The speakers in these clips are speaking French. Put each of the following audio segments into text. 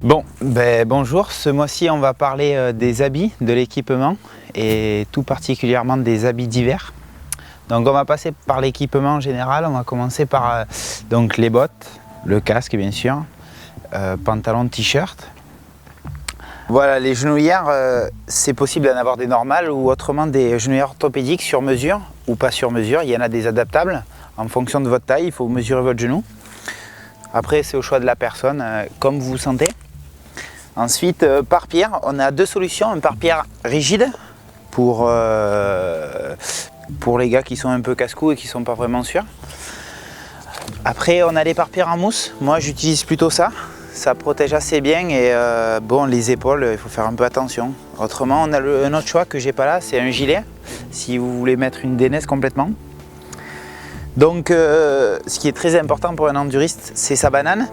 Bonjour, ce mois-ci on va parler des habits, de l'équipement et tout particulièrement des habits d'hiver. Donc on va passer par l'équipement en général, on va commencer par donc les bottes, le casque bien sûr, pantalon, t-shirt. Voilà, les genouillères, c'est possible d'en avoir des normales ou autrement des genouillères orthopédiques sur mesure ou pas sur mesure. Il y en a des adaptables en fonction de votre taille, il faut mesurer votre genou. Après c'est au choix de la personne, comme vous vous sentez. Ensuite, pare-pierre, on a deux solutions, un pare-pierre rigide pour les gars qui sont un peu casse-cou et qui ne sont pas vraiment sûrs. Après, on a les pare-pierres en mousse, moi j'utilise plutôt ça. Ça protège assez bien et les épaules, il faut faire un peu attention. Autrement, on a un autre choix que j'ai pas là, c'est un gilet, si vous voulez mettre une dénaise complètement. Donc, ce qui est très important pour un enduriste, c'est sa banane.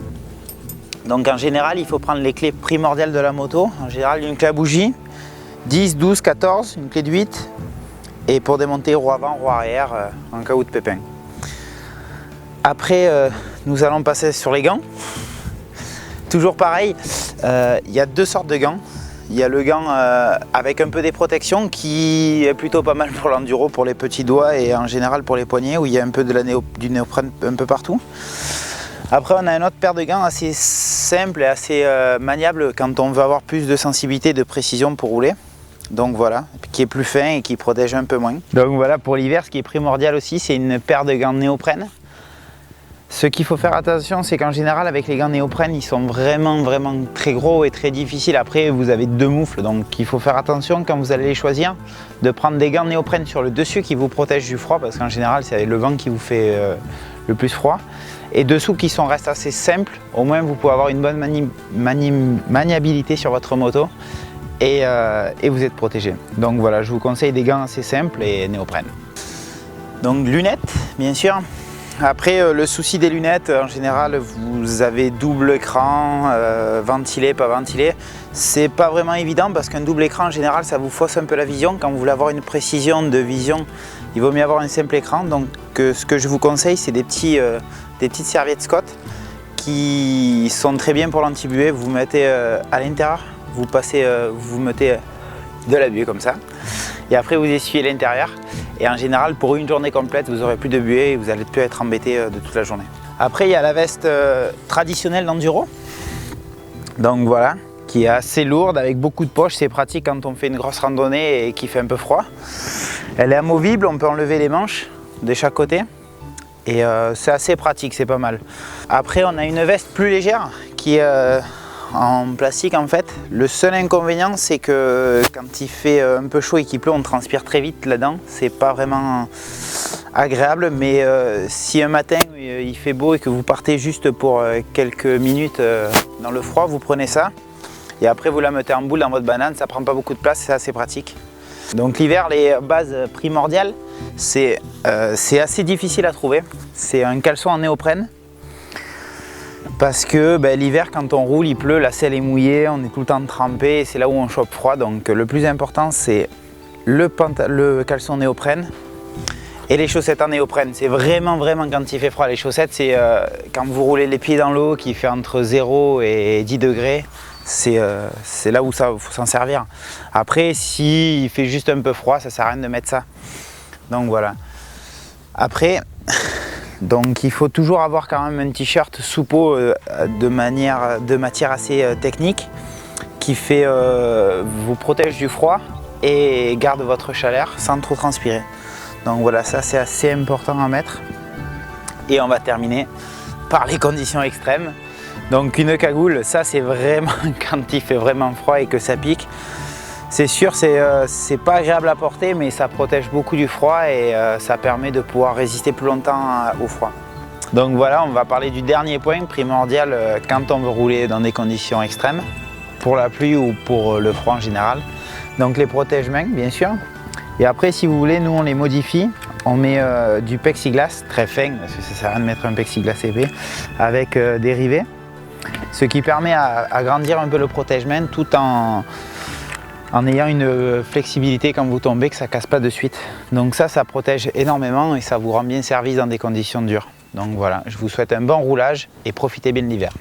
Donc en général, il faut prendre les clés primordiales de la moto. En général, une clé à bougie, 10, 12, 14, une clé de 8. Et pour démonter roue avant, roue arrière, en cas où de pépin. Après, nous allons passer sur les gants. Toujours pareil, il y a deux sortes de gants. Il y a le gant avec un peu des protections qui est plutôt pas mal pour l'enduro, pour les petits doigts et en général pour les poignets où il y a un peu du néoprène un peu partout. Après, on a une autre paire de gants assez simple et assez maniable quand on veut avoir plus de sensibilité et de précision pour rouler. Donc voilà, qui est plus fin et qui protège un peu moins. Donc voilà, pour l'hiver, ce qui est primordial aussi, c'est une paire de gants néoprène. Ce qu'il faut faire attention, c'est qu'en général, avec les gants néoprène, ils sont vraiment très gros et très difficiles. Après, vous avez deux moufles, donc il faut faire attention quand vous allez les choisir, de prendre des gants néoprène sur le dessus qui vous protègent du froid, parce qu'en général, c'est le vent qui vous fait le plus froid. Et dessous qui restent assez simples, au moins vous pouvez avoir une bonne maniabilité sur votre moto et vous êtes protégé. Donc voilà, je vous conseille des gants assez simples et néoprène. Donc lunettes, bien sûr. Après, le souci des lunettes, en général, vous avez double écran, ventilé, pas ventilé. C'est pas vraiment évident parce qu'un double écran, en général, ça vous fausse un peu la vision. Quand vous voulez avoir une précision de vision, il vaut mieux avoir un simple écran. Donc ce que je vous conseille, c'est des petites serviettes Scott qui sont très bien pour l'anti-buée. Vous mettez à l'intérieur, vous mettez de la buée comme ça. Et après, vous essuyez l'intérieur. Et en général, pour une journée complète, vous n'aurez plus de buée et vous n'allez plus être embêté de toute la journée. Après, il y a la veste traditionnelle d'enduro. Donc voilà, qui est assez lourde avec beaucoup de poches. C'est pratique quand on fait une grosse randonnée et qu'il fait un peu froid. Elle est amovible, on peut enlever les manches de chaque côté. Et c'est assez pratique, c'est pas mal. Après, on a une veste plus légère qui est en plastique en fait. Le seul inconvénient, c'est que quand il fait un peu chaud et qu'il pleut, on transpire très vite là-dedans. C'est pas vraiment agréable, mais si un matin il fait beau et que vous partez juste pour quelques minutes dans le froid, vous prenez ça. Et après, vous la mettez en boule dans votre banane, ça prend pas beaucoup de place, c'est assez pratique. Donc l'hiver, les bases primordiales, c'est assez difficile à trouver. C'est un caleçon en néoprène. Parce que l'hiver, quand on roule, il pleut, la selle est mouillée, on est tout le temps trempé, c'est là où on chope froid. Donc le plus important, c'est le caleçon néoprène et les chaussettes en néoprène. C'est vraiment quand il fait froid. Les chaussettes, c'est quand vous roulez les pieds dans l'eau, qui fait entre 0 et 10 degrés. C'est là où il faut s'en servir. Après, s'il fait juste un peu froid, ça ne sert à rien de mettre ça. Donc voilà. Après, donc il faut toujours avoir quand même un t-shirt sous peau de matière assez technique qui vous protège du froid et garde votre chaleur sans trop transpirer. Donc voilà, ça c'est assez important à mettre. Et on va terminer par les conditions extrêmes. Donc une cagoule, ça c'est vraiment quand il fait vraiment froid et que ça pique. C'est sûr, c'est pas agréable à porter, mais ça protège beaucoup du froid et ça permet de pouvoir résister plus longtemps au froid. Donc voilà, on va parler du dernier point primordial quand on veut rouler dans des conditions extrêmes, pour la pluie ou pour le froid en général. Donc les protège-mains, bien sûr. Et après, si vous voulez, nous on les modifie. On met du plexiglas très fin, parce que ça sert à rien de mettre un plexiglas épais, avec des rivets. Ce qui permet à agrandir un peu le protège-main tout en ayant une flexibilité quand vous tombez, que ça ne casse pas de suite. Donc ça protège énormément et ça vous rend bien service dans des conditions dures. Donc voilà, je vous souhaite un bon roulage et profitez bien de l'hiver.